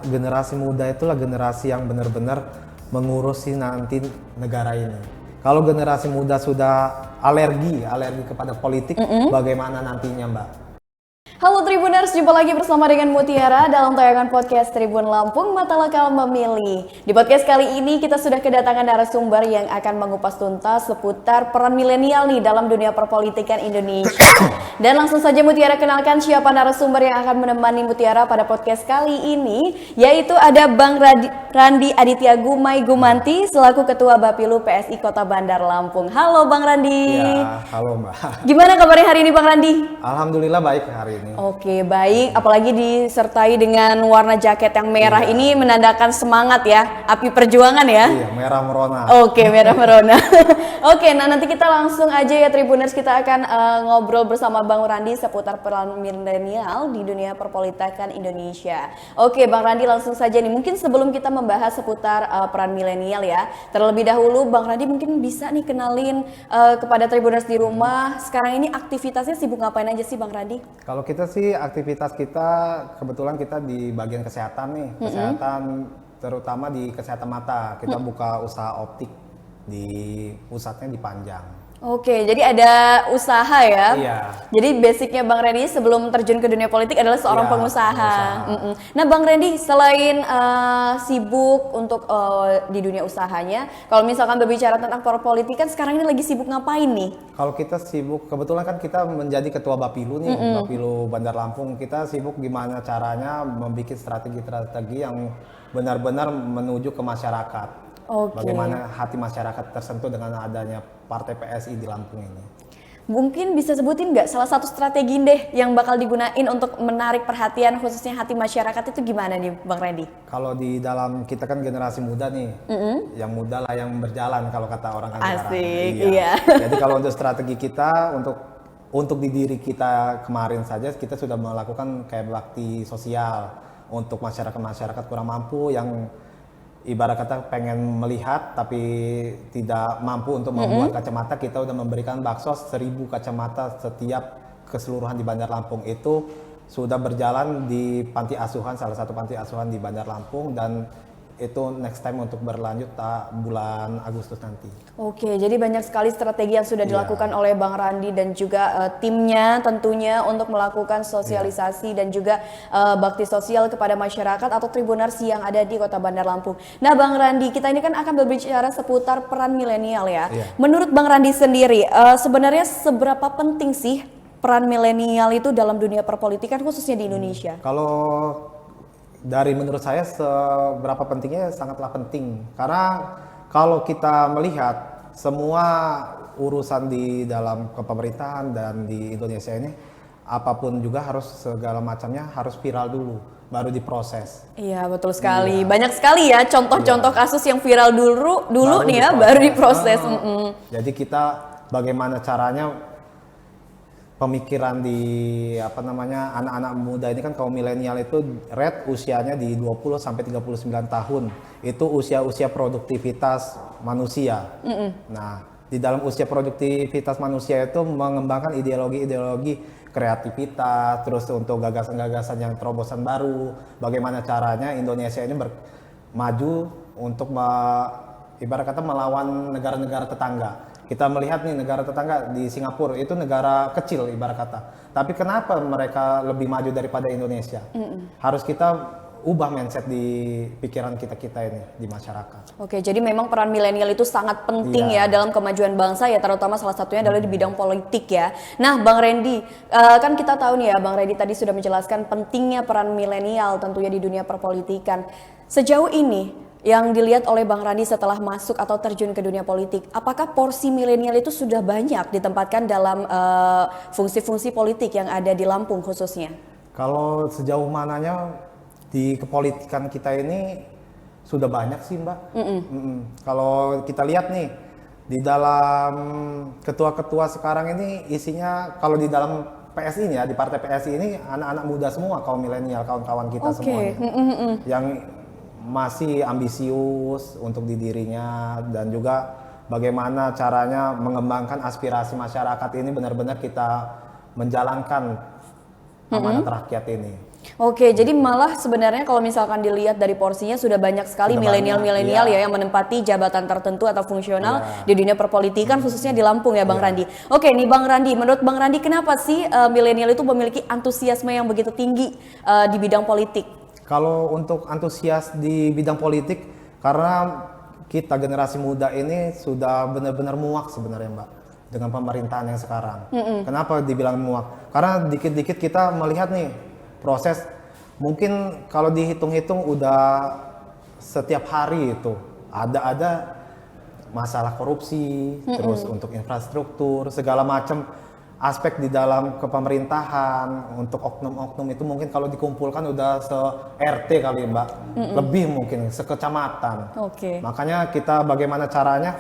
generasi muda itulah generasi yang benar-benar mengurusi nanti negara ini. Kalau generasi muda sudah alergi kepada politik, bagaimana nantinya, Mbak? Halo Tribuners, jumpa lagi bersama dengan Mutiara dalam tayangan podcast Tribun Lampung Mata Lokal Memilih. Di podcast kali ini kita sudah kedatangan narasumber yang akan mengupas tuntas seputar peran milenial nih dalam dunia perpolitikan Indonesia. Dan langsung saja Mutiara kenalkan siapa narasumber yang akan menemani Mutiara pada podcast kali ini, yaitu ada Bang Randi Aditya Gumai Gumanti selaku Ketua Bapilu PSI Kota Bandar Lampung. Halo Bang Randi. Ya, halo Mbak. Gimana kabarnya hari ini Bang Randi? Alhamdulillah baik hari ini. Oke, baik. Apalagi disertai dengan warna jaket yang merah ini menandakan semangat ya, api perjuangan ya. Iya, merah merona. Oke, merah merona. Oke, nah nanti kita langsung aja ya Tribuners, kita akan ngobrol bersama Bang Randi seputar peran milenial di dunia perpolitikan Indonesia. Oke, Bang Randi langsung saja nih. Mungkin sebelum kita membahas seputar peran milenial ya, terlebih dahulu Bang Randi mungkin bisa nih kenalin kepada Tribuners di rumah. Sekarang ini aktivitasnya sibuk ngapain aja sih Bang Randi? Kalau kita sih aktivitas kita kebetulan kita di bagian kesehatan nih, kesehatan terutama di kesehatan mata. Kita buka usaha optik di pusatnya di Panjang. Oke, jadi ada usaha ya. Iya. Jadi basicnya Bang Randy sebelum terjun ke dunia politik adalah seorang Iya, pengusaha. Nah Bang Randy selain sibuk untuk di dunia usahanya, kalau misalkan berbicara tentang perpolitikan sekarang ini lagi sibuk ngapain nih? Kalau kita sibuk, kebetulan kan kita menjadi ketua Bapilu nih, Bapilu Bandar Lampung. Kita sibuk gimana caranya membuat strategi-strategi yang benar-benar menuju ke masyarakat. Oke. Bagaimana hati masyarakat tersentuh dengan adanya partai PSI di Lampung ini. Mungkin bisa sebutin nggak salah satu strategi deh yang bakal digunain untuk menarik perhatian khususnya hati masyarakat itu gimana nih Bang Randy? Kalau di dalam kita kan generasi muda nih, yang muda lah yang berjalan kalau kata orang kan sekarang. Asik, iya. Jadi kalau untuk strategi kita untuk di diri kita kemarin saja kita sudah melakukan kayak bakti sosial untuk masyarakat kurang mampu yang ibarat kata pengen melihat tapi tidak mampu untuk membuat kacamata. Kita udah memberikan baksos 1000 kacamata setiap keseluruhan di Bandar Lampung. Itu sudah berjalan di panti asuhan, salah satu panti asuhan di Bandar Lampung, dan itu next time untuk berlanjut bulan Agustus nanti. Oke, jadi banyak sekali strategi yang sudah dilakukan oleh Bang Randi dan juga timnya tentunya untuk melakukan sosialisasi dan juga bakti sosial kepada masyarakat atau Tribuners yang ada di Kota Bandar Lampung. Nah Bang Randi, kita ini kan akan berbicara seputar peran milenial ya. Menurut Bang Randi sendiri, sebenarnya seberapa penting sih peran milenial itu dalam dunia perpolitikan khususnya di Indonesia? Kalau dari menurut saya seberapa pentingnya sangatlah penting, karena kalau kita melihat semua urusan di dalam kepemerintahan dan di Indonesia ini apapun juga harus segala macamnya harus viral dulu baru diproses. Iya betul sekali, banyak sekali ya contoh-contoh kasus yang viral dulu Baru nih ya baru diproses. Jadi kita bagaimana caranya pemikiran di anak-anak muda ini kan kaum milenial itu usianya di 20 sampai 39 tahun. Itu usia-usia produktivitas manusia. Nah, di dalam usia produktivitas manusia itu mengembangkan ideologi-ideologi kreativitas, terus untuk gagasan-gagasan yang terobosan baru, bagaimana caranya Indonesia ini maju untuk ibarat kata melawan negara-negara tetangga. Kita melihat nih negara tetangga di Singapura itu negara kecil ibarat kata. Tapi kenapa mereka lebih maju daripada Indonesia? Harus kita ubah mindset di pikiran kita ini di masyarakat. Oke, jadi memang peran milenial itu sangat penting ya dalam kemajuan bangsa ya, terutama salah satunya adalah di bidang politik ya. Nah, Bang Randy, kan kita tahu nih ya, Bang Randy tadi sudah menjelaskan pentingnya peran milenial tentunya di dunia perpolitikan. Sejauh ini yang dilihat oleh Bang Randi setelah masuk atau terjun ke dunia politik, apakah porsi milenial itu sudah banyak ditempatkan dalam fungsi-fungsi politik yang ada di Lampung khususnya? Kalau sejauh mananya di kepolitikan kita ini sudah banyak sih Mbak. Kalau kita lihat nih di dalam ketua-ketua sekarang ini isinya kalau di dalam PSI ya, di partai PSI ini anak-anak muda semua, kaum milenial, kawan-kawan kita semuanya yang masih ambisius untuk di dirinya, dan juga bagaimana caranya mengembangkan aspirasi masyarakat ini benar-benar kita menjalankan amanat rakyat ini. Oke, jadi malah sebenarnya kalau misalkan dilihat dari porsinya sudah banyak sekali Sudah milenial-milenial banyak, ya iya. yang menempati jabatan tertentu atau fungsional Iya. di dunia perpolitikan khususnya di Lampung ya Bang Iya. Randi. Oke nih Bang Randi, menurut Bang Randi kenapa sih milenial itu memiliki antusiasme yang begitu tinggi di bidang politik? Kalau untuk antusias di bidang politik, karena kita generasi muda ini sudah benar-benar muak sebenarnya Mbak dengan pemerintahan yang sekarang. Kenapa dibilang muak? Karena dikit-dikit kita melihat nih proses, mungkin kalau dihitung-hitung udah setiap hari itu ada masalah korupsi, terus untuk infrastruktur segala macam aspek di dalam kepemerintahan untuk oknum-oknum itu mungkin kalau dikumpulkan udah se-RT kali Mbak, lebih mungkin sekecamatan. Oke. Makanya kita bagaimana caranya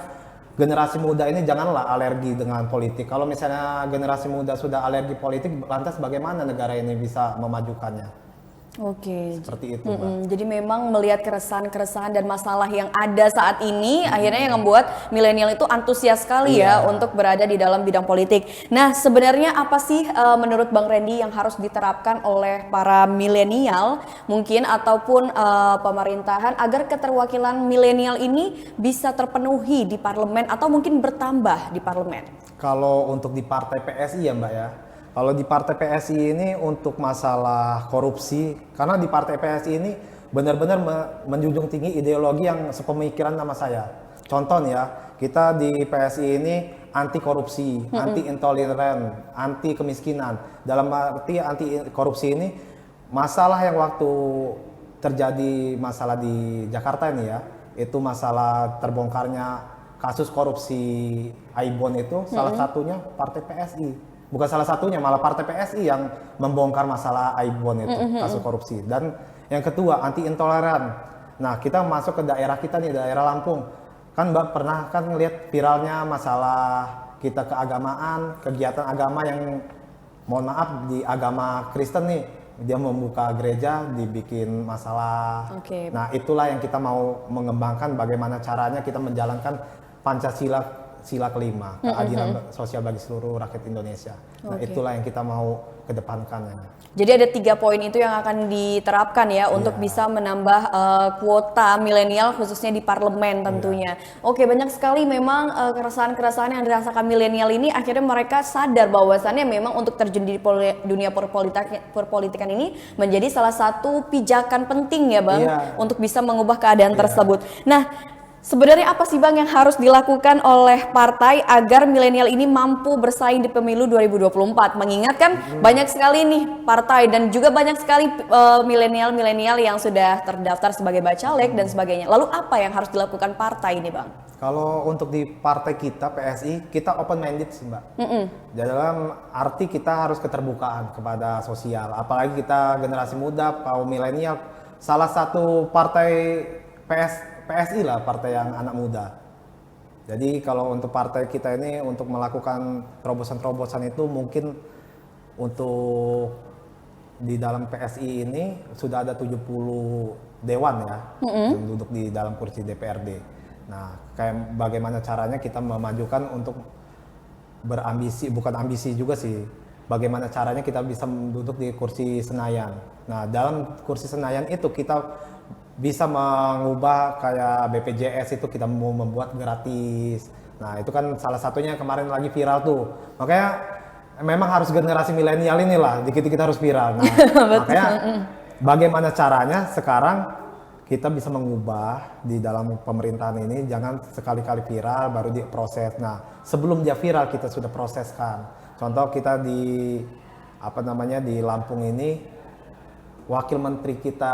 generasi muda ini janganlah alergi dengan politik. Kalau misalnya generasi muda sudah alergi politik, lantas bagaimana negara ini bisa memajukannya? Oke. Seperti itu Mbak. Jadi memang melihat keresahan-keresahan dan masalah yang ada saat ini akhirnya yang membuat milenial itu antusias sekali ya untuk berada di dalam bidang politik. Nah, sebenarnya apa sih menurut Bang Randy yang harus diterapkan oleh para milenial mungkin ataupun pemerintahan agar keterwakilan milenial ini bisa terpenuhi di parlemen atau mungkin bertambah di parlemen? Kalau untuk di partai PSI ya Mbak ya, kalau di partai PSI ini untuk masalah korupsi, karena di partai PSI ini benar-benar menjunjung tinggi ideologi yang sepemikiran sama saya. Contoh nih ya, kita di PSI ini anti korupsi, anti intoleran, anti kemiskinan. Dalam arti anti korupsi ini, masalah yang waktu terjadi masalah di Jakarta ini ya, itu masalah terbongkarnya kasus korupsi Aibon itu salah satunya partai PSI. Bukan salah satunya, malah partai PSI yang membongkar masalah Aibon itu, kasus korupsi. Dan yang kedua, anti intoleran. Nah, kita masuk ke daerah kita nih, daerah Lampung. Kan Mbak pernah kan ngelihat viralnya masalah kita keagamaan, kegiatan agama yang, mohon maaf, di agama Kristen nih, dia membuka gereja, dibikin masalah. Oke. Nah, itulah yang kita mau mengembangkan bagaimana caranya kita menjalankan Pancasila sila kelima, keadilan sosial bagi seluruh rakyat Indonesia. Nah, itulah yang kita mau kedepankan. Jadi ada 3 poin itu yang akan diterapkan ya untuk bisa menambah kuota milenial khususnya di parlemen tentunya. Oke, banyak sekali memang keresahan-keresahan yang dirasakan milenial ini akhirnya mereka sadar bahwasannya memang untuk terjun di dunia perpolitikan ini menjadi salah satu pijakan penting ya Bang untuk bisa mengubah keadaan tersebut. Nah, sebenarnya apa sih Bang yang harus dilakukan oleh partai agar milenial ini mampu bersaing di pemilu 2024? Mengingat kan banyak sekali nih partai dan juga banyak sekali milenial-milenial yang sudah terdaftar sebagai bacalek dan sebagainya. Lalu apa yang harus dilakukan partai ini Bang? Kalau untuk di partai kita PSI, kita open minded sih Mbak. Dalam arti kita harus keterbukaan kepada sosial. Apalagi kita generasi muda, kaum milenial, salah satu partai PSI lah, partai yang anak muda. Jadi kalau untuk partai kita ini untuk melakukan terobosan-terobosan itu mungkin untuk di dalam PSI ini sudah ada 70 dewan ya yang duduk di dalam kursi DPRD. Nah, kayak bagaimana caranya kita memajukan untuk berambisi, bukan ambisi juga sih. Bagaimana caranya kita bisa duduk di kursi Senayan. Nah, dalam kursi Senayan itu kita bisa mengubah kayak BPJS itu kita mau membuat gratis. Nah, itu kan salah satunya kemarin lagi viral tuh. Makanya memang harus generasi milenial inilah dikit-dikit harus viral. Nah, makanya bagaimana caranya sekarang kita bisa mengubah di dalam pemerintahan ini, jangan sekali-kali viral baru diproses. Nah, sebelum dia viral kita sudah proseskan. Contoh kita di di Lampung ini, wakil menteri kita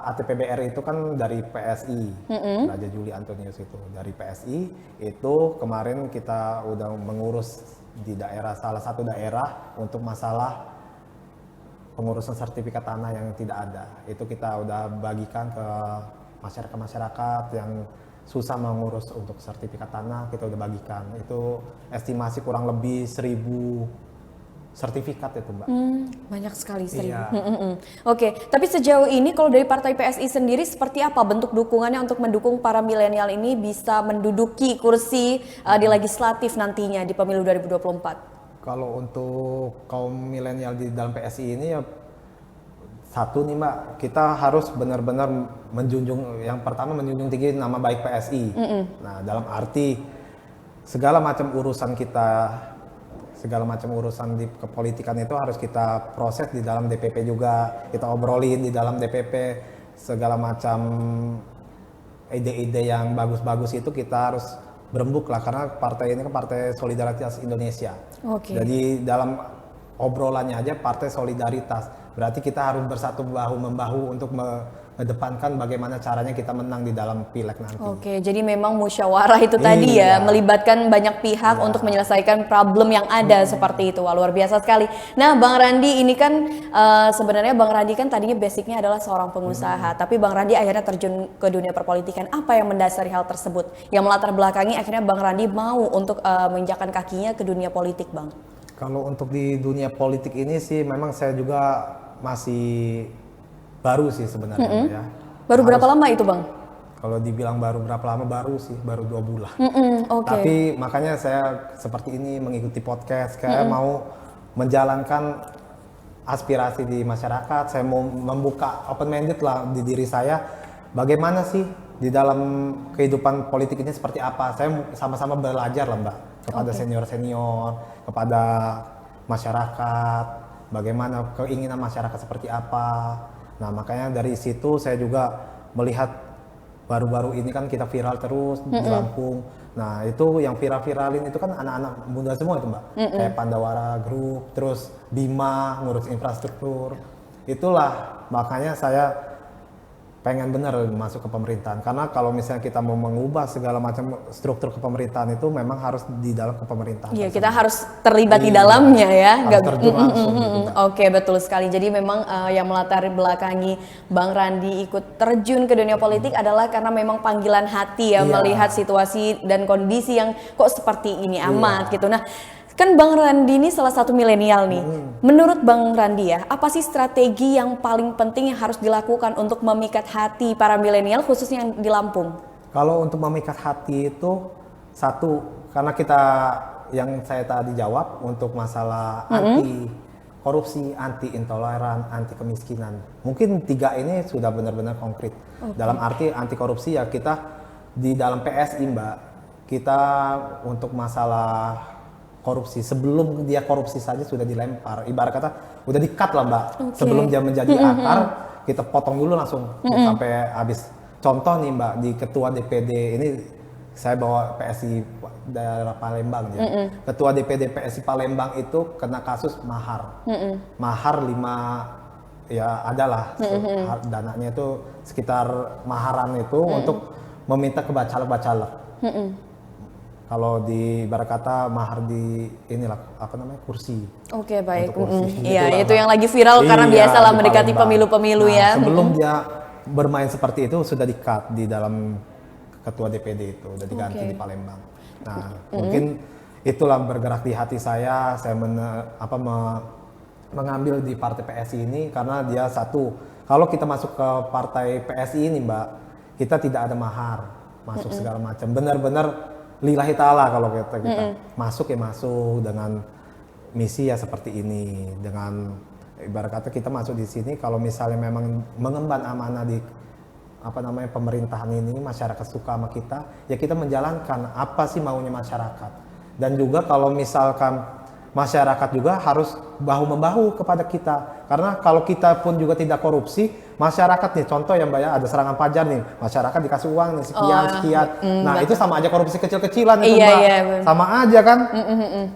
ATPBR itu kan dari PSI, Raja Juli Antonius itu dari PSI. Itu kemarin kita udah mengurus di daerah, salah satu daerah untuk masalah pengurusan sertifikat tanah yang tidak ada. Itu kita udah bagikan ke masyarakat-masyarakat yang susah mengurus untuk sertifikat tanah, kita udah bagikan. Itu estimasi kurang lebih 1.000 sertifikat itu Mbak. Banyak sekali 1.000. Iya. Oke, tapi sejauh ini kalau dari partai PSI sendiri seperti apa bentuk dukungannya untuk mendukung para milenial ini bisa menduduki kursi di legislatif nantinya di pemilu 2024? Kalau untuk kaum milenial di dalam PSI ini ya Satu nih Mbak, kita harus benar-benar menjunjung, yang pertama menjunjung tinggi nama baik PSI. Nah, dalam arti segala macam urusan kita, segala macam urusan di kepolitikan itu harus kita proses di dalam DPP juga, kita obrolin di dalam DPP, segala macam ide-ide yang bagus-bagus itu kita harus berembuk lah, karena partai ini kan Partai Solidaritas Indonesia. Jadi dalam obrolannya aja Partai Solidaritas, berarti kita harus bersatu bahu-membahu untuk mengedepankan bagaimana caranya kita menang di dalam pileg nanti. Oke, jadi memang musyawarah itu tadi ya, melibatkan banyak pihak untuk menyelesaikan problem yang ada seperti itu. Wah, luar biasa sekali. Nah, Bang Randi ini kan sebenarnya Bang Randi kan tadinya basicnya adalah seorang pengusaha, tapi Bang Randi akhirnya terjun ke dunia perpolitikan. Apa yang mendasari hal tersebut? Yang melatar belakangi akhirnya Bang Randi mau untuk menginjakkan kakinya ke dunia politik, Bang? Kalau untuk di dunia politik ini sih memang saya juga masih baru sih sebenarnya ya. Baru berapa lama itu Bang? Kalau dibilang baru berapa lama, baru sih, baru 2 bulan. Oke. Tapi makanya saya seperti ini mengikuti podcast, kayak mau menjalankan aspirasi di masyarakat, saya mau membuka open-minded lah di diri saya, bagaimana sih di dalam kehidupan politik ini seperti apa. Saya sama-sama belajar lah Mbak, kepada senior-senior, kepada masyarakat, bagaimana keinginan masyarakat seperti apa. Nah makanya dari situ saya juga melihat baru-baru ini kan kita viral terus di Lampung. Nah itu yang viral-viralin itu kan anak-anak muda semua itu Mbak. Kayak Pandawara Group, terus Bima ngurus infrastruktur. Itulah makanya saya pengen bener masuk ke pemerintahan, karena kalau misalnya kita mau mengubah segala macam struktur kepemerintahan itu memang harus di dalam kepemerintahan. Iya, kita harus terlibat di dalamnya ya. Harus terjun langsung gitu, Oke, betul sekali. Jadi memang yang melatar belakangi Bang Randi ikut terjun ke dunia politik adalah karena memang panggilan hati ya, melihat situasi dan kondisi yang kok seperti ini amat gitu. Nah, kan Bang Randi ini salah satu milenial nih. Menurut Bang Randi ya, apa sih strategi yang paling penting yang harus dilakukan untuk memikat hati para milenial khususnya yang di Lampung? Kalau untuk memikat hati itu satu, karena kita yang saya tadi jawab untuk masalah anti korupsi, anti intoleran, anti kemiskinan. Mungkin 3 ini sudah benar-benar konkret. Dalam arti anti korupsi ya kita di dalam PSI Mbak, kita untuk masalah korupsi, sebelum dia korupsi saja sudah dilempar, ibarat kata udah di-cut lah Mbak. Sebelum dia menjadi akar, kita potong dulu langsung sampai habis. Contoh nih Mbak, di ketua DPD ini saya bawa PSI daerah Palembang ya. Ketua DPD PSI Palembang itu kena kasus mahar. Mahar 5 ya adalah dananya itu sekitar maharan itu untuk meminta ke bacalek-bacalek. Kalau di ibarat kata mahar di inilah apa namanya kursi. Oke, baik. Iya, itu yang lagi viral karena biasalah mendekati pemilu-pemilu ya. Sebelum dia bermain seperti itu sudah di-cut di dalam ketua DPD itu, udah diganti di Palembang. Nah, mungkin itulah bergerak di hati saya mengambil di partai PSI ini karena dia satu, kalau kita masuk ke partai PSI ini Mbak, kita tidak ada mahar, masuk segala macam. Benar-benar lillahi ta'ala kalau kita masuk ya masuk dengan misi ya seperti ini, dengan ibarat kata kita masuk di sini kalau misalnya memang mengemban amanah di pemerintahan ini, masyarakat suka sama kita ya kita menjalankan apa sih maunya masyarakat. Dan juga kalau misalkan masyarakat juga harus bahu-membahu kepada kita, karena kalau kita pun juga tidak korupsi, masyarakat nih contoh ya Mbak ya, ada serangan pajar nih, masyarakat dikasih uang nih sekian. Nah itu sama aja korupsi kecil-kecilan itu Mbak, sama aja kan.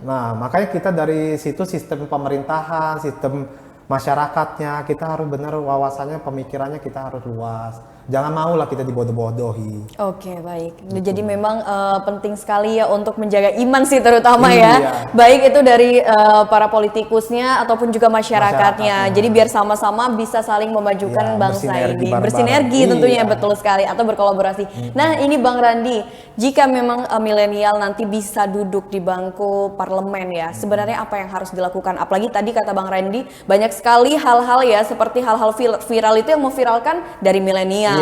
Nah makanya kita dari situ sistem pemerintahan, sistem masyarakatnya kita harus benar, wawasannya, pemikirannya kita harus luas. Jangan mau lah kita dibodoh-bodohi. Oke, baik. Jadi memang penting sekali ya untuk menjaga iman sih terutama ya. Baik itu dari para politikusnya ataupun juga masyarakatnya. Jadi biar sama-sama bisa saling memajukan bangsa ini. Bersinergi tentunya, betul sekali, atau berkolaborasi. Nah ini Bang Randi, jika memang milenial nanti bisa duduk di bangku parlemen ya, sebenarnya apa yang harus dilakukan? Apalagi tadi kata Bang Randi, banyak sekali hal-hal ya, seperti hal-hal viral itu yang memviralkan dari milenial.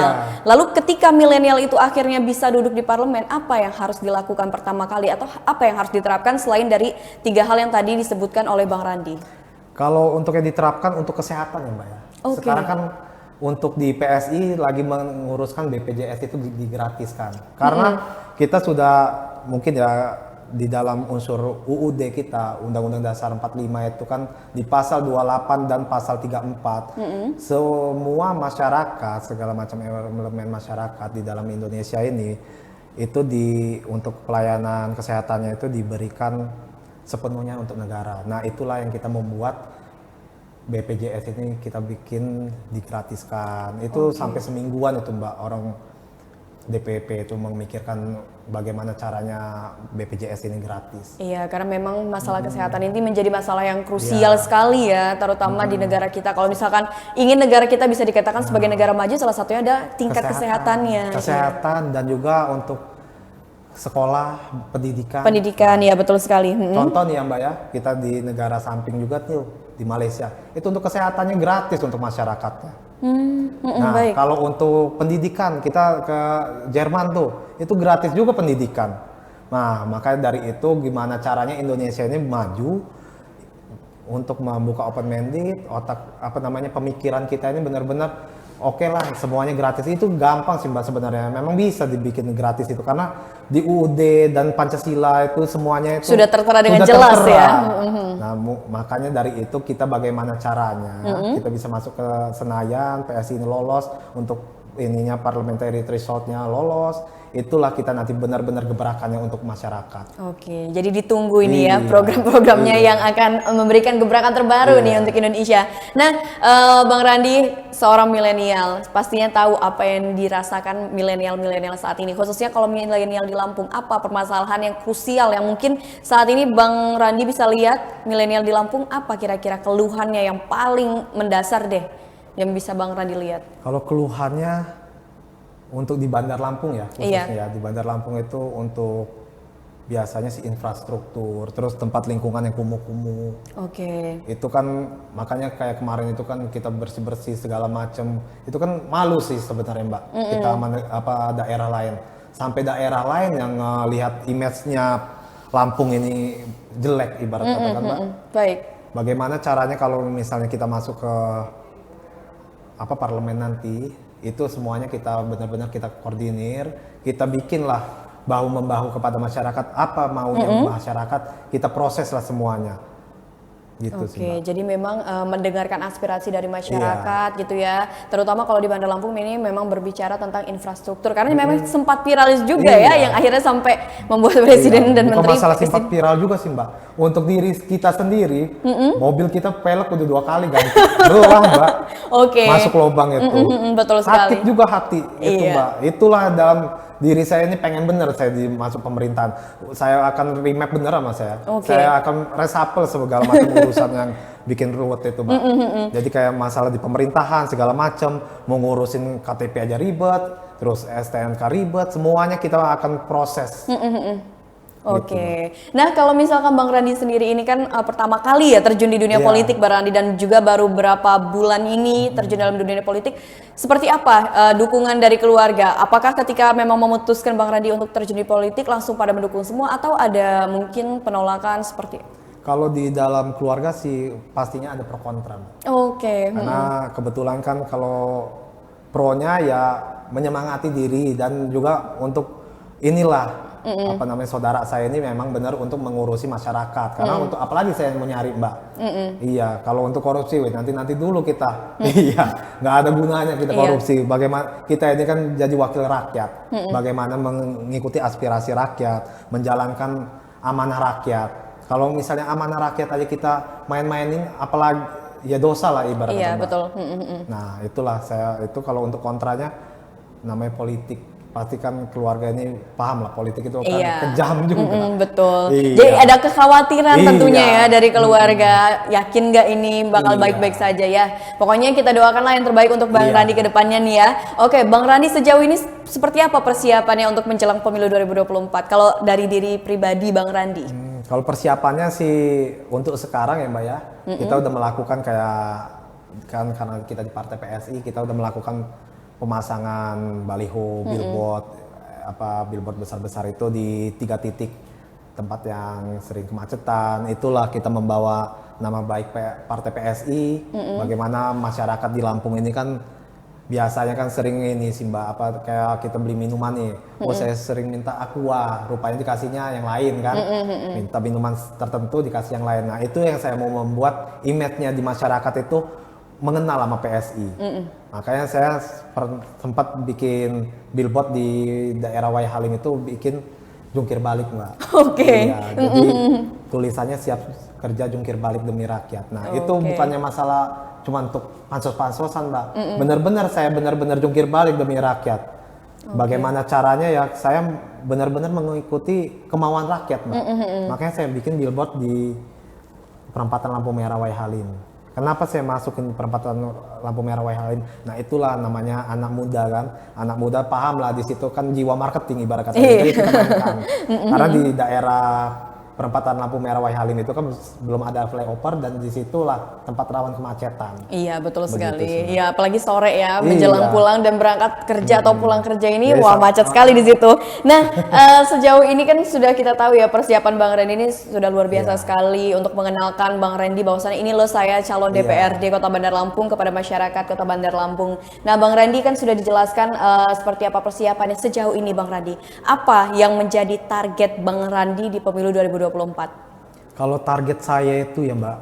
Lalu ketika milenial itu akhirnya bisa duduk di parlemen, apa yang harus dilakukan pertama kali atau apa yang harus diterapkan selain dari 3 hal yang tadi disebutkan oleh Bang Randi? Kalau untuk yang diterapkan untuk kesehatan ya Mbak ya. Oke. Sekarang kan untuk di PSI lagi menguruskan BPJS itu digratiskan. Karena kita sudah mungkin ya di dalam unsur UUD kita, Undang-Undang Dasar 45 itu kan di pasal 28 dan pasal 34, semua masyarakat, segala macam elemen masyarakat di dalam Indonesia ini, itu untuk pelayanan kesehatannya itu diberikan sepenuhnya untuk negara. Nah itulah yang kita membuat BPJS ini kita bikin digratiskan. Itu sampai semingguan itu Mbak, orang DPP itu memikirkan bagaimana caranya BPJS ini gratis. Iya, karena memang masalah kesehatan ini menjadi masalah yang krusial sekali ya, terutama di negara kita. Kalau misalkan ingin negara kita bisa dikatakan sebagai negara maju, salah satunya ada tingkat kesehatannya. Kesehatan dan juga untuk sekolah, pendidikan. Pendidikan, ya betul sekali. Contoh nih ya Mbak ya, kita di negara samping juga tuh, di Malaysia. Itu untuk kesehatannya gratis untuk masyarakatnya. Nah, Baik. kalau untuk pendidikan kita ke Jerman tuh, itu gratis juga pendidikan. Nah, makanya dari itu gimana caranya Indonesia ini maju untuk membuka open minded, pemikiran kita ini benar-benar oke lah, semuanya gratis. Itu gampang sih Mbak sebenarnya. Memang bisa dibikin gratis itu karena di UUD dan Pancasila itu semuanya itu Sudah tertera dengan jelas ya. Nah, makanya dari itu kita bagaimana caranya kita bisa masuk ke Senayan, PSI ini lolos untuk ininya parliamentary threshold-nya lolos. Itulah kita nanti benar-benar gebrakannya untuk masyarakat. Oke, jadi ditunggu ini ya Iya. program-programnya yang akan memberikan gebrakan terbaru nih untuk Indonesia. Nah, Bang Randi, seorang milenial, pastinya tahu apa yang dirasakan milenial-milenial saat ini. Khususnya kalau milenial di Lampung, apa permasalahan yang krusial yang mungkin saat ini Bang Randi bisa lihat milenial di Lampung, apa kira-kira keluhannya yang paling mendasar deh yang bisa Bang Randi lihat? Kalau keluhannya untuk di Bandar Lampung ya, khususnya ya, di Bandar Lampung itu untuk biasanya sih infrastruktur, terus tempat lingkungan yang kumuh-kumuh. Oke. Itu kan makanya kayak kemarin itu kan kita bersih-bersih segala macam. Itu kan malu sih sebenarnya Mbak. Kita daerah lain. Sampai daerah lain yang lihat image-nya Lampung ini jelek ibarat katakan Mbak. Baik. Bagaimana caranya kalau misalnya kita masuk ke parlemen nanti, itu semuanya kita benar-benar kita koordinir, kita bikinlah bahu-membahu kepada masyarakat, apa maunya masyarakat, kita proseslah semuanya. Gitu sih, Oke, Mbak. jadi memang mendengarkan aspirasi dari masyarakat gitu ya. Terutama kalau di Bandar Lampung ini memang berbicara tentang infrastruktur karena memang sempat viral juga ya yang akhirnya sampai membuat presiden dan Bukan menteri masalah sempat viral juga sih Mbak. Untuk diri kita sendiri, mobil kita pelek udah 2 kali ganti. Doang Mbak. Oke. Masuk lubang itu. Betul sekali. Hati juga hati itu Iya. Mbak. Itulah dalam diri saya ini pengen bener saya masuk pemerintahan. Saya akan remap bener sama saya. Oke. Saya akan reshuffle segala macam urusan yang bikin ruwet itu Mbak. Jadi kayak masalah di pemerintahan segala macam, mau ngurusin KTP aja ribet, terus STNK ribet, semuanya kita akan proses. Oke. Nah, kalau misalkan Bang Randi sendiri ini kan pertama kali ya terjun di dunia Iya. politik Bang Randi dan juga baru berapa bulan ini terjun dalam dunia politik. Seperti apa dukungan dari keluarga? Apakah ketika memang memutuskan Bang Randi untuk terjun di politik langsung pada mendukung semua atau ada mungkin penolakan seperti Kalau di dalam keluarga sih pastinya ada pro kontra. Oke. Karena kebetulan kan kalau pro-nya ya menyemangati diri dan juga untuk inilah saudara saya ini memang benar untuk mengurusi masyarakat. Karena untuk apalagi saya mau nyari Mbak. Iya, kalau untuk korupsi nanti dulu kita. Iya, nggak ada gunanya kita korupsi. Bagaimana kita ini kan jadi wakil rakyat. Bagaimana mengikuti aspirasi rakyat, menjalankan amanah rakyat. Kalau misalnya amanah rakyat aja kita main-mainin, apalagi ya dosa lah ibaratnya. Iya, Mbak. betul. Nah, itulah itu kalau untuk kontranya namanya politik. Pasti kan keluarga ini paham lah politik itu kan kejam juga. Betul. Iya. Jadi ada kekhawatiran tentunya Iya. ya dari keluarga. Yakin nggak ini bakal Iya. baik-baik saja ya. Pokoknya kita doakanlah yang terbaik untuk Bang Iya. Randi ke depannya nih ya. Oke, Bang Randi sejauh ini seperti apa persiapannya untuk menjelang pemilu 2024? Kalau dari diri pribadi Bang Randi? Kalau persiapannya sih untuk sekarang ya Mbak ya, kita udah melakukan kan karena kita di Partai PSI, kita udah melakukan pemasangan baliho, billboard besar-besar itu di 3 titik tempat yang sering kemacetan. Itulah kita membawa nama baik Partai PSI, bagaimana masyarakat di Lampung ini kan biasanya kan sering ini sih Mbak, apa kayak kita beli minuman nih, oh saya sering minta aqua, rupanya dikasihnya yang lain kan, minta minuman tertentu dikasih yang lain. Nah itu yang saya mau membuat image-nya di masyarakat itu mengenal sama PSI. Makanya saya sempat bikin billboard di daerah Wai Halim itu bikin jungkir balik Mbak. Oke. Iya, jadi tulisannya siap kerja jungkir balik demi rakyat. Nah itu bukannya masalah cuma untuk pansos-pansosan Mbak. Saya benar-benar jungkir balik demi rakyat. Bagaimana caranya ya saya benar-benar mengikuti kemauan rakyat Mbak. Makanya saya bikin billboard di perempatan lampu merah Wai Halim. Kenapa saya masukin perempatan lampu merah Wai Halim? Nah itulah namanya anak muda kan. Anak muda paham lah di situ kan jiwa marketing ibarat kata. Jadi kita mainkan. Karena di daerah perempatan lampu merah Wai Halim itu kan belum ada flyover dan disitulah tempat rawan kemacetan. Iya betul Begitu sekali. sih. Ya apalagi sore ya menjelang pulang dan berangkat kerja atau pulang kerja ini Jadi wah macet sekali di situ. Nah sejauh ini kan sudah kita tahu ya persiapan Bang Randy ini sudah luar biasa sekali untuk mengenalkan Bang Randy bahwasannya ini loh saya calon DPRD Kota Bandar Lampung kepada masyarakat Kota Bandar Lampung. Nah Bang Randy kan sudah dijelaskan seperti apa persiapannya sejauh ini Bang Randy. Apa yang menjadi target Bang Randy di pemilu 2024? Kalau target saya itu ya Mbak,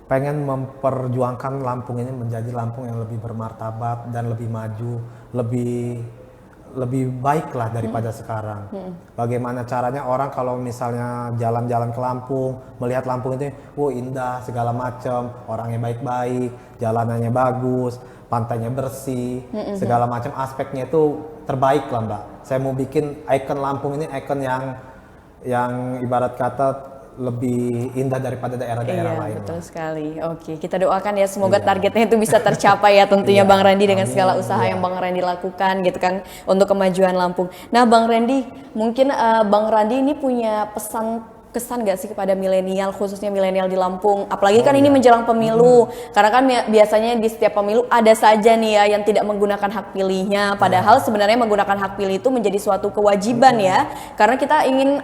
pengen memperjuangkan Lampung ini menjadi Lampung yang lebih bermartabat dan lebih maju, lebih baik lah daripada sekarang. Bagaimana caranya orang kalau misalnya jalan-jalan ke Lampung, melihat Lampung itu, indah segala macam, orangnya baik-baik, jalanannya bagus, pantainya bersih, segala macam aspeknya itu terbaik lah Mbak. Saya mau bikin ikon Lampung ini ikon yang ibarat kata lebih indah daripada daerah-daerah lain. Betul sekali. Oke, kita doakan ya semoga targetnya itu bisa tercapai ya tentunya Bang Randy dengan segala usaha yang Bang Randy lakukan gitu kan untuk kemajuan Lampung. Nah, Bang Randy, mungkin Bang Randy ini punya kesan gak sih kepada milenial, khususnya milenial di Lampung? Apalagi kan ini menjelang pemilu, karena kan biasanya di setiap pemilu ada saja nih ya yang tidak menggunakan hak pilihnya, padahal sebenarnya menggunakan hak pilih itu menjadi suatu kewajiban ya, karena kita ingin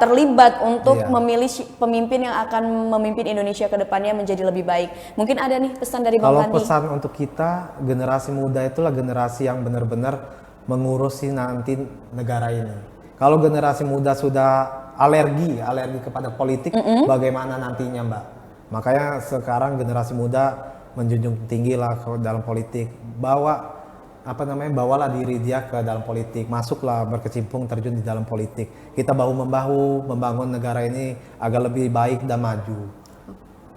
terlibat untuk memilih pemimpin yang akan memimpin Indonesia ke depannya menjadi lebih baik. Mungkin ada nih pesan dari Bang Randy? Kalau pesan untuk kita, generasi muda itulah generasi yang benar-benar mengurusi nanti negara ini. Kalau generasi muda sudah alergi kepada politik, bagaimana nantinya Mbak? Makanya sekarang generasi muda menjunjung tinggi lah dalam politik, bawalah diri dia ke dalam politik, masuklah berkecimpung terjun di dalam politik. Kita bahu membahu membangun negara ini agar lebih baik dan maju.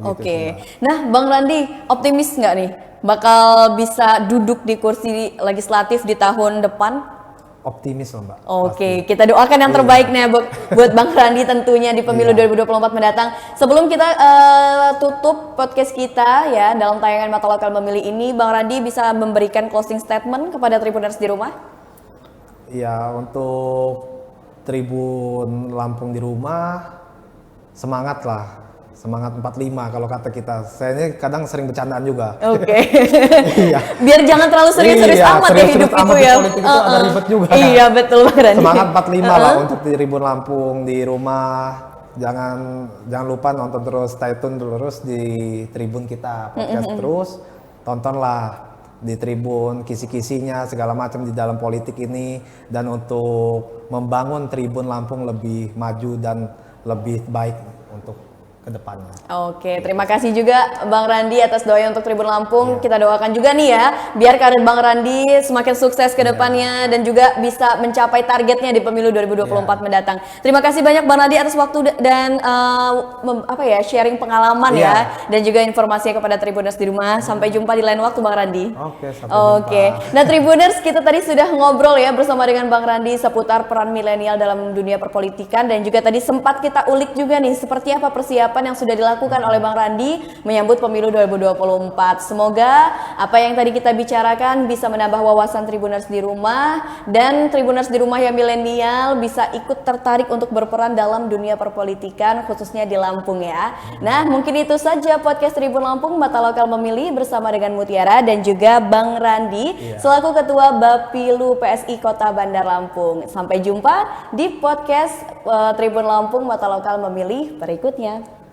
Oke. Nah, Bang Randy optimis nggak nih bakal bisa duduk di kursi legislatif di tahun depan? Optimis loh Mbak. Oke, kita doakan yang terbaik nih buat Bang Randy tentunya di pemilu 2024 mendatang. Sebelum kita tutup podcast kita ya dalam tayangan Mata Lokal Memilih ini, Bang Randy bisa memberikan closing statement kepada Tribuners di rumah? Ya, untuk Tribun Lampung di rumah, semangat lah. Semangat 45 kalau kata kita. Saya ini kadang sering bercandaan juga. Oke. Biar jangan terlalu serius-serius amat ya hidup itu ya. Politik itu agak ribet juga. Iya betul Bang Randy. Semangat 45 lah untuk Tribun Lampung di rumah. Jangan lupa nonton terus, stay tune terus di Tribun kita podcast terus. Tontonlah di Tribun kisi-kisinya segala macam di dalam politik ini, dan untuk membangun Tribun Lampung lebih maju dan lebih baik untuk kedepannya. Oke, terima kasih juga Bang Randy atas doanya untuk Tribun Lampung. Kita doakan juga nih ya, biar karir Bang Randy semakin sukses ke depannya dan juga bisa mencapai targetnya di pemilu 2024 mendatang. Terima kasih banyak Bang Randy atas waktu dan sharing pengalaman ya, dan juga informasinya kepada Tribuners di rumah. Sampai jumpa di lain waktu Bang Randy. Sampai jumpa. Nah Tribuners, kita tadi sudah ngobrol ya bersama dengan Bang Randy seputar peran milenial dalam dunia perpolitikan, dan juga tadi sempat kita ulik juga nih seperti apa persiapan yang sudah dilakukan oleh Bang Randy menyambut pemilu 2024. Semoga apa yang tadi kita bicarakan bisa menambah wawasan Tribuners di rumah, dan Tribuners di rumah yang milenial bisa ikut tertarik untuk berperan dalam dunia perpolitikan khususnya di Lampung ya. Nah mungkin itu saja podcast Tribun Lampung Mata Lokal Memilih bersama dengan Mutiara dan juga Bang Randy selaku Ketua Bapilu PSI Kota Bandar Lampung. Sampai jumpa di podcast Tribun Lampung Mata Lokal Memilih berikutnya.